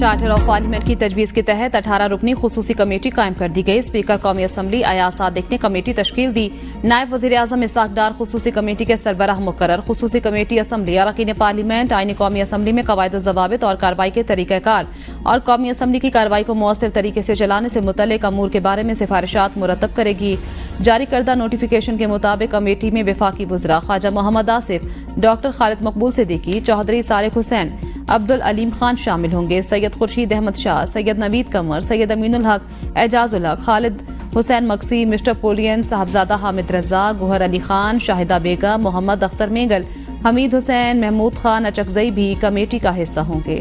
Charter of parliament की तजवीज़ के तहत 18 रुकनी खुसूसी कमेटी कायम कर दी गई। स्पीकर कौमी असम्बली अयाज सादिक ने कमेटी तश्कील दी। नायब वज़ीर आज़म इसाक डार खुसूसी कमेटी के सरबराह मुकर्रर। खुसूसी कमेटी असम्बली अरकान पार्लियामेंट आईनी कौमी असम्बली में कवायद ज़वाबित और कार्रवाई के तरीक़ाकार और कौमी असम्बली की कार्रवाई को मौसर तरीके से चलाने से मुतल्लिक़ अमूर के बारे में सिफारिशात मुरतब करेगी। जारी करदा नोटिफिकेशन के मुताबिक कमेटी में वफाकी वज़रा ख्वाजा मोहम्मद आसिफ, डॉक्टर खालिद मकबूल सिद्दीकी, चौधरी सालिक हुसैन, अब्दुल अलीम खान शामिल होंगे। सैयद खुर्शीद अहमद शाह, सैयद नवीद कमर, सैयद अमीनुल हक, एजाजुल हक, खालिद हुसैन मक्सी, मिस्टर पोलियन, साहबजादा हामिद रजा, गुहर अली खान, शाहिदा बेगम, मोहम्मद अख्तर मेंगल, हमीद हुसैन, महमूद खान अचकजई भी कमेटी का हिस्सा होंगे।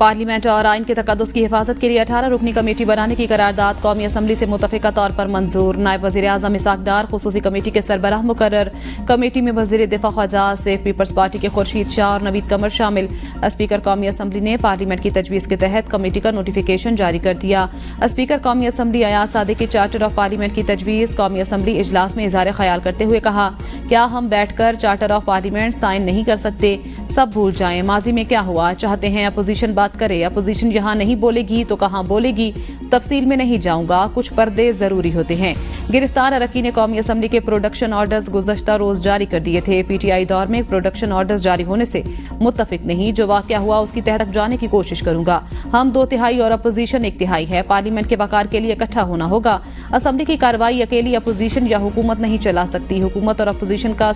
पार्लियामेंट और आइन के तकद्दुस की हिफाजत के लिए 18 रुकनी कमेटी बनाने की करारदाद कौमी असम्बली से मुतफ़िका तौर पर मंजूर। नायब वज़ीर आज़म इसाक डार खुसूसी कमेटी के सरबराह मुकर्रर। कमेटी में वज़ीर दिफा ख्वाजा आसिफ, पीपल्स पार्टी के खुर्शीद शाह और नवीद कमर शामिल। स्पीकर कौमी असम्बली ने पार्लियामेंट की तजवीज़ के तहत कमेटी का नोटिफिकेशन जारी कर दिया। स्पीकर कौमी असम्बली अयाज सादिक की चार्टर ऑफ पार्लियामेंट की तजवीज़ कौमी असम्बली इजलास में इज़हार ख्याल करते हुए कहा, क्या हम बैठकर चार्टर ऑफ पार्लियामेंट साइन नहीं कर सकते? सब भूल जाएं, माजी में क्या हुआ। चाहते हैं अपोजिशन बात करे, अपोजिशन यहाँ नहीं बोलेगी तो कहाँ बोलेगी। तफसील में नहीं जाऊंगा, कुछ पर्दे जरूरी होते हैं। गिरफ्तार अरकान कौमी असम्बली के प्रोडक्शन ऑर्डर्स गुज़श्ता रोज जारी कर दिए थे। पीटीआई दौर में प्रोडक्शन ऑर्डर्स जारी होने से मुत्तफिक नहीं। जो वाक़या हुआ उसकी तह तक जाने की कोशिश करूंगा। हम 2 तिहाई और अपोजिशन 1 तिहाई है। पार्लियामेंट के वकार के लिए इकट्ठा होना होगा। असम्बली की कार्रवाई अकेली अपोजिशन या हुकूमत नहीं चला सकती। हुकूमत और अपोजिशन का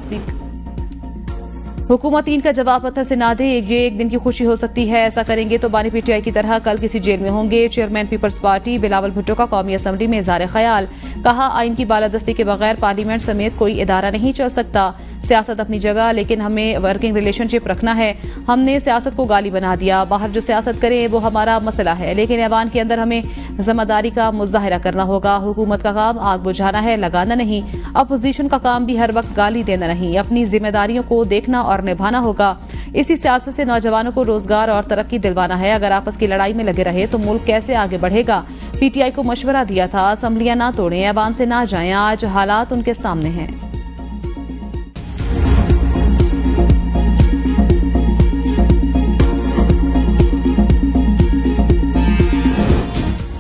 हुकूमत इनका जवाब पत्थर से ना दे, ये एक दिन की खुशी हो सकती है। ऐसा करेंगे तो बानी पीटीआई की तरह कल किसी जेल में होंगे। Chairman peoples party Bilawal Bhutto का कौमी असम्बली में इज़हार ख्याल। कहा, आइन की बालादस्ती के बगैर पार्लियामेंट समेत कोई इदारा नहीं चल सकता। सियासत अपनी जगह, लेकिन हमें वर्किंग रिलेशनशिप रखना है। हमने सियासत को गाली बना दिया। बाहर जो सियासत करें वो हमारा मसला है, लेकिन ऐवान के अंदर हमें जिम्मेदारी का मुजाहरा करना होगा। हुकूमत का काम आग बुझाना है, लगाना नहीं। अपोजिशन का काम भी हर वक्त गाली देना नहीं, अपनी जिम्मेदारियों को देखना और निभाना होगा। इसी सियासत से नौजवानों को रोजगार और तरक्की दिलवाना है। अगर आपस की लड़ाई में लगे रहे तो मुल्क कैसे आगे बढ़ेगा? पीटीआई को मशवरा दिया था, असम्बलियां ना तोड़ें, ऐवान से ना जाएं। आज हालात उनके सामने हैं।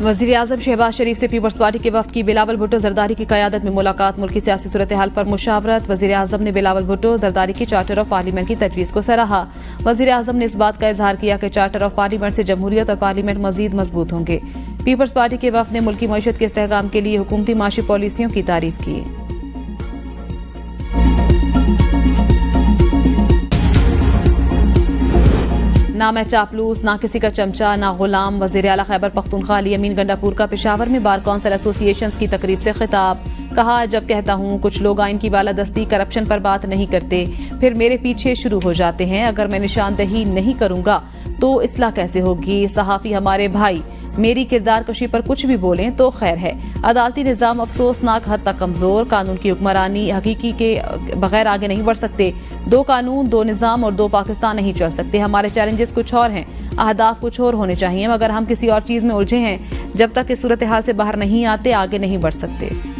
वज़ीर आज़म शहबाज शरीफ से पीपल्स पार्टी के वफ्द की बिलावल भुट्टो जरदारी की क़यादत में मुलाकात। मुल्की सियासी सूरत हाल पर मुशावरत। वज़ीर आज़म ने बिलावल भुट्टो जरदारी की चार्टर ऑफ पार्लियामेंट की तजवीज़ को सराहा। वज़ीर आज़म ने इस बात का इजहार किया कि चार्टर ऑफ पार्लियामेंट से जमहूरियत और पार्लियामेंट मज़ीद मजबूत होंगे। पीपल्स पार्टी के वफ्द ने मुल्की मईशत के इस्तेहकाम के लिए हुकूमती माशी पॉलिसियों की तारीफ की। ना मैं चापलूस, ना किसी का चमचा, ना गुलाम। वज़ीर आला खैबर पख्तूनख्वा अली अमीन गंडापुर का पेशावर में बार कौंसिल एसोसिएशंस की तकरीब से खिताब। कहा, जब कहता हूँ कुछ लोग आइन की बालादस्ती करप्शन पर बात नहीं करते, फिर मेरे पीछे शुरू हो जाते हैं। अगर मैं निशानदही नहीं करूँगा तो इस्लाह कैसे होगी? सहाफ़ी हमारे भाई मेरी किरदार कशी पर कुछ भी बोलें तो खैर है। अदालती निज़ाम अफसोसनाक हद तक कमज़ोर। कानून की हुक्मरानी हकीकी के बगैर आगे नहीं बढ़ सकते। 2 कानून, 2 निज़ाम और 2 पाकिस्तान नहीं चल सकते। हमारे चैलेंजेस कुछ और हैं, अहदाफ कुछ और होने चाहिए, मगर हम किसी और चीज़ में उलझे हैं। जब तक इस सूरत हाल से बाहर नहीं आते आगे नहीं बढ़ सकते।